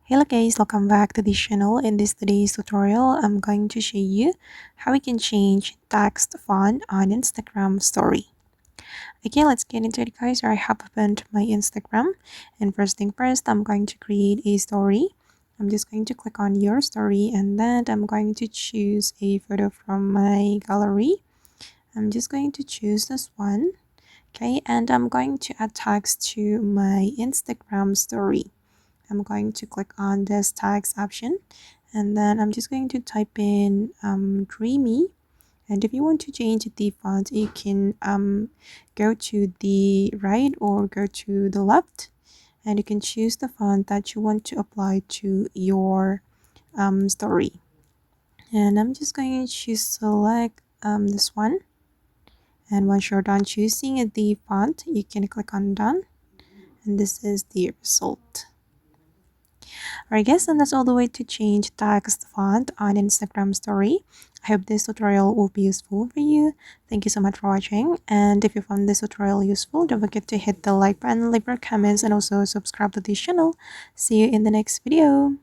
Hello guys, welcome back to this channel. In this today's tutorial, I'm going to show you how we can change text font on Instagram story. Okay, let's get into it guys. I have opened my Instagram and first thing first, I'm going to create a story. I'm just going to click on your story and then I'm going to choose a photo from my gallery. I'm just going to choose this one. Okay, and I'm going to add text to my Instagram story. I'm going to click on this text option and then I'm just going to type in dreamy, and if you want to change the font you can go to the right or go to the left and you can choose the font that you want to apply to your story. And I'm just going to select this one, and once you're done choosing the font you can click on done, and this is the result. Alright guys, and that's all the way to change text font on Instagram story. I hope this tutorial will be useful for you. Thank you so much for watching, and if you found this tutorial useful, don't forget to hit the like button, leave your comments, and also subscribe to this channel. See you in the next video.